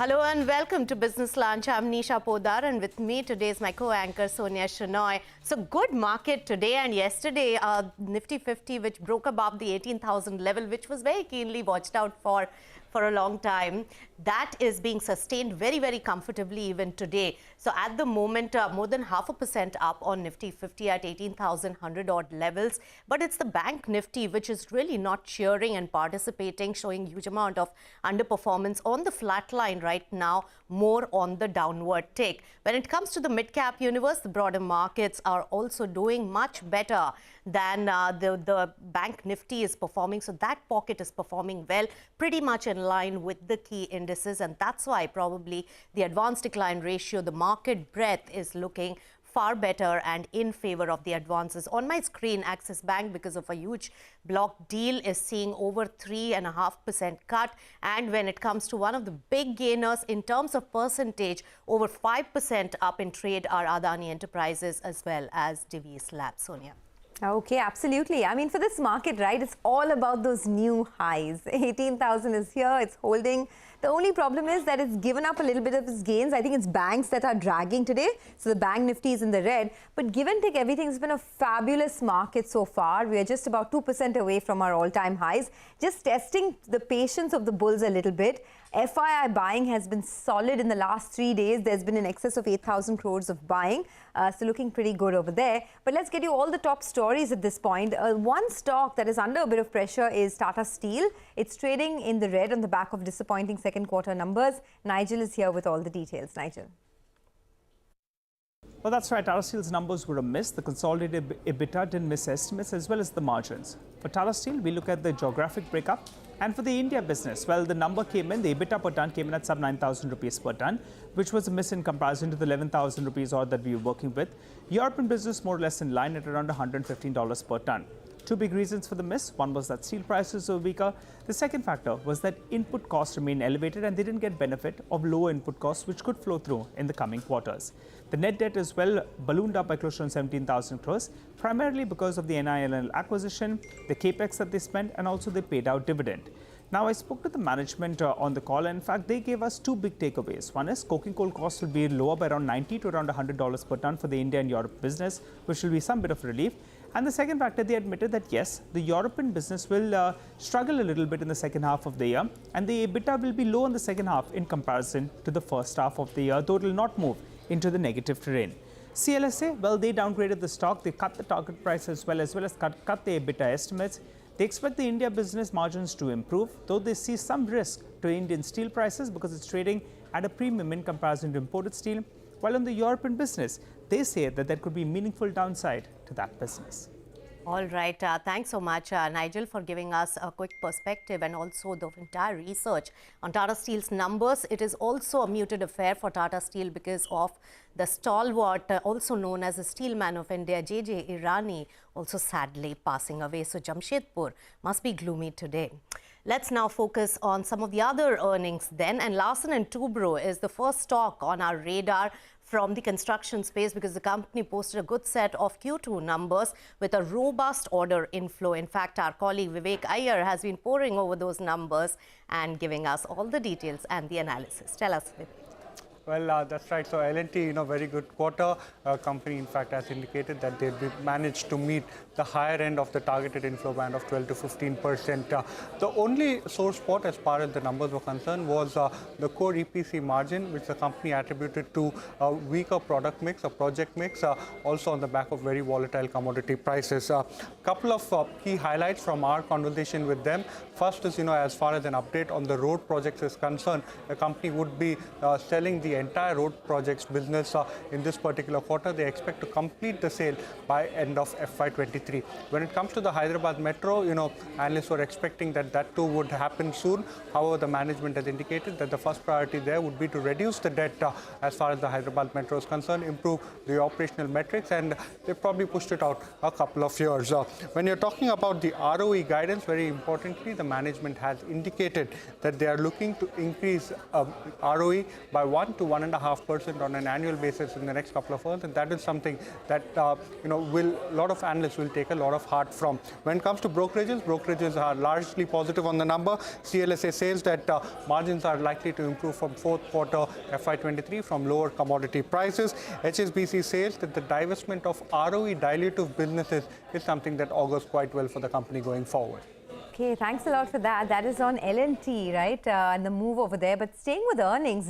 Hello and welcome to Business Lunch. I'm Nisha Podar and with me today is my co-anchor Sonia Shenoy. So good market today and yesterday, Nifty 50 which broke above the 18,000 level, which was very keenly watched out for a long time. That is being sustained very, very comfortably even today. So at the moment, more than 0.5% up on Nifty 50 at 18,100 odd levels. But it's the Bank Nifty which is really not cheering and participating, showing huge amount of underperformance on the flat line right now, more on the downward tick. When it comes to the mid-cap universe, the broader markets are also doing much better than the Bank Nifty is performing. So that pocket is performing well, pretty much in line with the key indices, and that's why probably the advanced decline ratio, the market breadth is looking far better and in favor of the advances. On my screen, Axis Bank, because of a huge block deal, is seeing over 3.5% cut. And when it comes to one of the big gainers in terms of percentage, over 5% up in trade are Adani Enterprises as well as Divi's Labs. Sonia. Okay, absolutely. I mean, for this market, right, it's all about those new highs. 18,000 is here, it's holding. The only problem is that it's given up a little bit of its gains. I think it's banks that are dragging today. So the Bank Nifty is in the red. But give and take everything, it's been a fabulous market so far. We are just about 2% away from our all-time highs. Just testing the patience of the bulls a little bit. FII buying has been solid in the last 3 days. There's been in excess of 8,000 crores of buying. So looking pretty good over there. But let's get you all the top stories at this point. One stock that is under a bit of pressure is Tata Steel. It's trading in the red on the back of disappointing second quarter numbers. Nigel is here with all the details. Nigel. Well, that's right. Tata Steel's numbers were a miss. The consolidated EBITDA didn't miss estimates as well as the margins. For Tata Steel, we look at the geographic breakup. And for the India business, well, the number came in, the EBITDA per ton came in at sub 9,000 rupees per ton, which was a miss in comparison to the 11,000 rupees odd that we were working with. European business more or less in line at around $115 per ton. Two big reasons for the miss. One was that steel prices were weaker. The second factor was that input costs remained elevated and they didn't get benefit of lower input costs, which could flow through in the coming quarters. The net debt as well ballooned up by close to 17,000 crores, primarily because of the NINL acquisition, the capex that they spent, and also they paid out dividend. Now, I spoke to the management on the call, and in fact, they gave us two big takeaways. One is coking coal costs will be lower by around $90 to around $100 per ton for the India and Europe business, which will be some bit of relief. And the second factor, they admitted that yes, the European business will struggle a little bit in the second half of the year, and the EBITDA will be low in the second half in comparison to the first half of the year, though it will not move into the negative terrain. CLSA, well, they downgraded the stock. They cut the target price as well as cut the EBITDA estimates. They expect the India business margins to improve, though they see some risk to Indian steel prices because it's trading at a premium in comparison to imported steel. While on the European business, they say that there could be meaningful downside to that business. All right. Thanks so much, Nigel, for giving us a quick perspective and also the entire research on Tata Steel's numbers. It is also a muted affair for Tata Steel because of the stalwart, also known as the steel man of India, J.J. Irani, also sadly passing away. So Jamshedpur must be gloomy today. Let's now focus on some of the other earnings then. And Larsen & Toubro is the first stock on our radar from the construction space because the company posted a good set of Q2 numbers with a robust order inflow. In fact, our colleague Vivek Iyer has been poring over those numbers and giving us all the details and the analysis. Tell us, Vivek. Well, that's right. So L&T, very good quarter. Company, in fact, has indicated that they've managed to meet the higher end of the targeted inflow band of 12 to 15%. The only sore spot, as far as the numbers were concerned, was the core EPC margin, which the company attributed to a weaker product mix, a project mix, also on the back of very volatile commodity prices. A couple of key highlights from our conversation with them. First is, as far as an update on the road projects is concerned, the company would be selling the entire road projects business in this particular quarter. They expect to complete the sale by end of FY23. When it comes to the Hyderabad Metro, analysts were expecting that too would happen soon. However, the management has indicated that the first priority there would be to reduce the debt as far as the Hyderabad Metro is concerned, improve the operational metrics, and they probably pushed it out a couple of years. When you're talking about the ROE guidance, very importantly, the management has indicated that they are looking to increase ROE by 1 to to 1.5% on an annual basis in the next couple of years, and that is something that a lot of analysts will take a lot of heart from. When it comes to brokerages are largely positive on the number. CLSA says that margins are likely to improve from fourth quarter FY23 from lower commodity prices. HSBC says that the divestment of ROE dilutive businesses is something that augurs quite well for the company going forward. Okay, thanks a lot for that. That is on L&T, right? And the move over there. But staying with earnings,